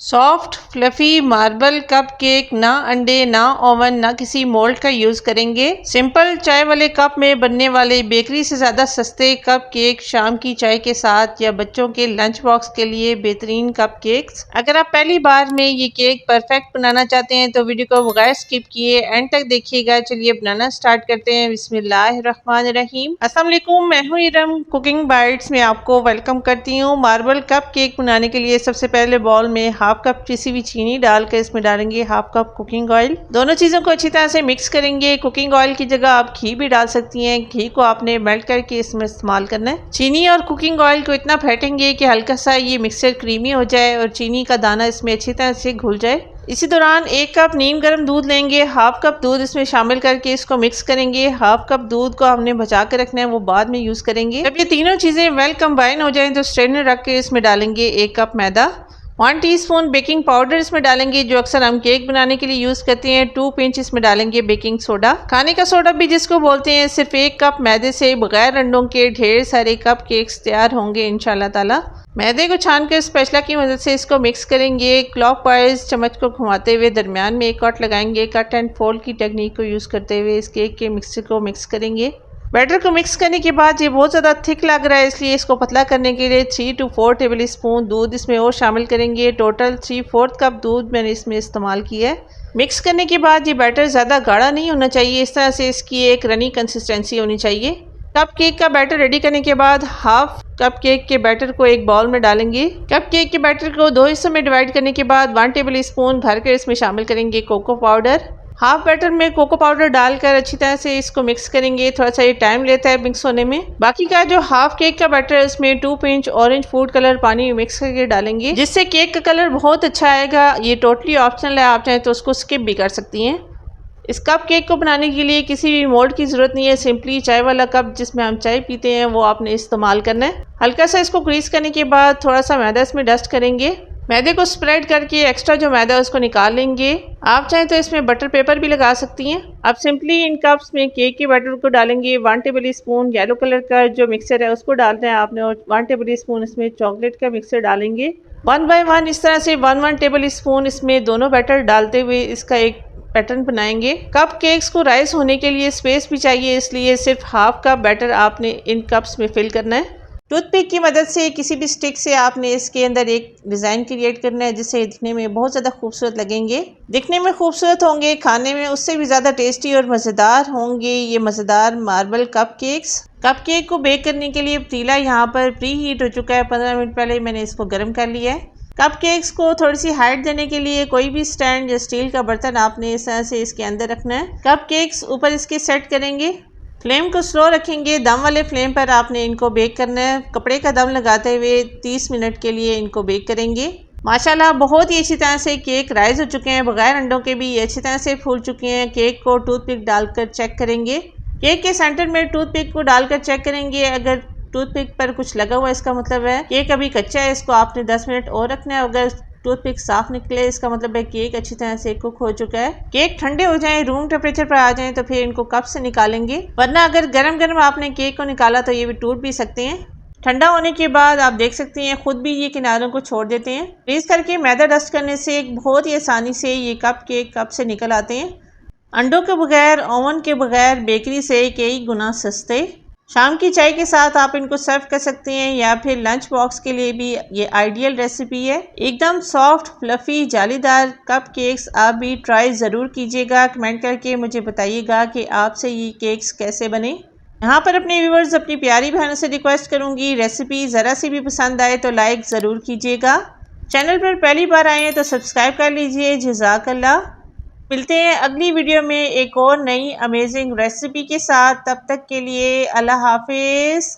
Soft fluffy marble cup cake, ना अंडे ना ओवन ना किसी मोल्ड का यूज करेंगे। सिंपल चाय वाले कप में बनने वाले बेकरी से ज्यादा सस्ते कप केक शाम की चाय के साथ या बच्चों के लंच बॉक्स के लिए बेहतरीन कप केक्स। अगर आप पहली बार में ये केक परफेक्ट बनाना चाहते हैं तो वीडियो को बगैर स्किप किए एंड तक देखिएगा। चलिए बनाना स्टार्ट करते हैं। बिस्मिल्लाहिर्रहमानिर्रहीम। अस्सलाम वालेकुम, मैं हूं इरम। कुकिंग बाइट्स में आपको वेलकम करती हूँ। मार्बल कप केक बनाने के लिए सबसे पहले बाउल में हाफ कप पिसी हुई चीनी डालकर इसमें डालेंगे हाफ कप कुकिंग ऑयल। दोनों चीजों को अच्छी तरह से मिक्स करेंगे। कुकिंग ऑयल की जगह आप घी भी डाल सकती हैं। घी को आपने मेल्ट करके इसमें इस्तेमाल करना है। चीनी और कुकिंग ऑयल को इतना फेंटेंगे कि हल्का सा ये मिक्सचर क्रीमी हो जाए और चीनी का दाना इसमें अच्छी तरह से घुल जाए। इसी दौरान एक कप नीम गर्म दूध लेंगे। हाफ कप दूध इसमें शामिल करके इसको मिक्स करेंगे। हाफ कप दूध को हमने बचा कर रखना है, वो बाद में यूज करेंगे। जब ये तीनों चीजें वेल कंबाइन हो जाएं तो स्ट्रेनर रख के इसमें डालेंगे एक कप मैदा। 1 टीस्पून बेकिंग पाउडर इसमें डालेंगे जो अक्सर हम केक बनाने के लिए यूज करते हैं। 2 पिंच इसमें डालेंगे बेकिंग सोडा, खाने का सोडा भी जिसको बोलते हैं। सिर्फ एक कप मैदे से बगैर अंडों के ढेर सारे कप केक्स तैयार होंगे इंशाल्लाह ताला। मैदे को छानकर स्पैचुला की मदद से इसको मिक्स करेंगे। क्लॉकवाइज चम्मच को घुमाते हुए दरमियान में एक कट लगाएंगे। कट एंड फोल्ड की टेक्निक को यूज करते हुए इस केक के मिक्सचर को मिक्स करेंगे। बैटर को मिक्स करने के बाद ये बहुत ज़्यादा थिक लग रहा है, इसलिए इसको पतला करने के लिए 3 to 4 टेबल स्पून दूध इसमें और शामिल करेंगे। टोटल 3/4 कप दूध मैंने इसमें इस्तेमाल किया है। मिक्स करने के बाद ये बैटर ज़्यादा गाढ़ा नहीं होना चाहिए, इस तरह से इसकी एक रनी कंसिस्टेंसी होनी चाहिए। कप केक का बैटर रेडी करने के बाद हाफ कप केक के बैटर को एक बाउल में डालेंगे। कप केक के बैटर को 2 हिस्सों में डिवाइड करने के बाद 1 टेबल स्पून भरकर इसमें शामिल करेंगे कोको पाउडर। हाफ बैटर में कोको पाउडर डालकर अच्छी तरह से इसको मिक्स करेंगे। थोड़ा सा ये टाइम लेता है मिक्स होने में। बाकी का जो हाफ केक का बैटर है उसमें 2 पिंच ऑरेंज फूड कलर पानी में मिक्स करके डालेंगे, जिससे केक का कलर बहुत अच्छा आएगा। ये टोटली ऑप्शनल है, आप चाहें तो उसको स्किप भी कर सकती हैं। इस कप केक को बनाने के लिए किसी भी मोल्ड की ज़रूरत नहीं है। सिंपली चाय वाला कप जिसमें हम चाय पीते हैं वो आपने इस्तेमाल करना है। हल्का सा इसको ग्रीस करने के बाद थोड़ा सा मैदा इसमें डस्ट करेंगे। मैदे को स्प्रेड करके एक्स्ट्रा जो मैदा है उसको निकाल लेंगे। आप चाहें तो इसमें बटर पेपर भी लगा सकती हैं। अब सिंपली इन कप्स में केक के बैटर को डालेंगे। 1 टेबल स्पून येलो कलर का जो मिक्सचर है उसको डालना है आपने, और 1 टेबल स्पून इसमें चॉकलेट का मिक्सचर डालेंगे। 1 बाय 1 इस तरह से 1 टेबल स्पून इसमें दोनों बैटर डालते हुए इसका एक पैटर्न बनाएंगे। कप केक्स को राइस होने के लिए स्पेस भी चाहिए, इसलिए सिर्फ हाफ कप बैटर आपने इन कप्स में फिल करना है। टूथपिक की मदद से किसी भी स्टिक से आपने इसके अंदर एक डिज़ाइन क्रिएट करना है, जिससे दिखने में बहुत ज़्यादा खूबसूरत लगेंगे। दिखने में खूबसूरत होंगे, खाने में उससे भी ज़्यादा टेस्टी और मज़ेदार होंगे ये मज़ेदार marble cup cakes. Cup cake को बेक करने के लिए पतीला यहाँ पर प्री हीट हो चुका है। 15 मिनट पहले मैंने इसको गर्म कर लिया है। कप केक्स को थोड़ी सी हाइट देने के लिए कोई भी स्टैंड या स्टील का बर्तन आपने इस तरह से इसके अंदर रखना है। कप केक्स ऊपर इसके सेट करेंगे। फ्लेम को स्लो रखेंगे। दम वाले फ्लेम पर आपने इनको बेक करना है। कपड़े का दम लगाते हुए 30 मिनट के लिए इनको बेक करेंगे। माशाल्लाह बहुत ही अच्छी तरह से केक राइज हो चुके हैं, बगैर अंडों के भी ये अच्छी तरह से फूल चुके हैं। केक को टूथपिक डालकर चेक करेंगे। केक के सेंटर में टूथपिक को डालकर चेक करेंगे। अगर टूथपिक पर कुछ लगा हुआ है इसका मतलब है केक अभी कच्चा है, इसको आपने 10 मिनट और रखना है। अगर टूथपिक साफ निकले इसका मतलब है केक अच्छी तरह से कुक हो चुका है। केक ठंडे हो जाएं, रूम टेम्परेचर पर आ जाएं तो फिर इनको कप से निकालेंगे, वरना अगर गरम गरम आपने केक को निकाला तो ये भी टूट भी सकते हैं। ठंडा होने के बाद आप देख सकते हैं खुद भी ये किनारों को छोड़ देते हैं। फ्रीज करके मैदा डस्ट करने से बहुत ही आसानी से ये कप केक कप से निकल आते हैं। अंडों के बगैर, ओवन के बगैर बेकरी से कई गुना सस्ते। शाम की चाय के साथ आप इनको सर्व कर सकते हैं या फिर लंच बॉक्स के लिए भी ये आइडियल रेसिपी है। एकदम सॉफ्ट फ्लफी जालीदार कप केक्स आप भी ट्राई ज़रूर कीजिएगा। कमेंट करके मुझे बताइएगा कि आपसे ये केक्स कैसे बने। यहाँ पर अपने व्यूवर्स, अपनी प्यारी बहनों से रिक्वेस्ट करूँगी, रेसिपी ज़रा सी भी पसंद आए तो लाइक ज़रूर कीजिएगा। चैनल पर पहली बार आए हैं तो सब्सक्राइब कर लीजिए। जज़ाकल्लाह। मिलते हैं अगली वीडियो में एक और नई अमेजिंग रेसिपी के साथ। तब तक के लिए अल्लाह हाफिज़।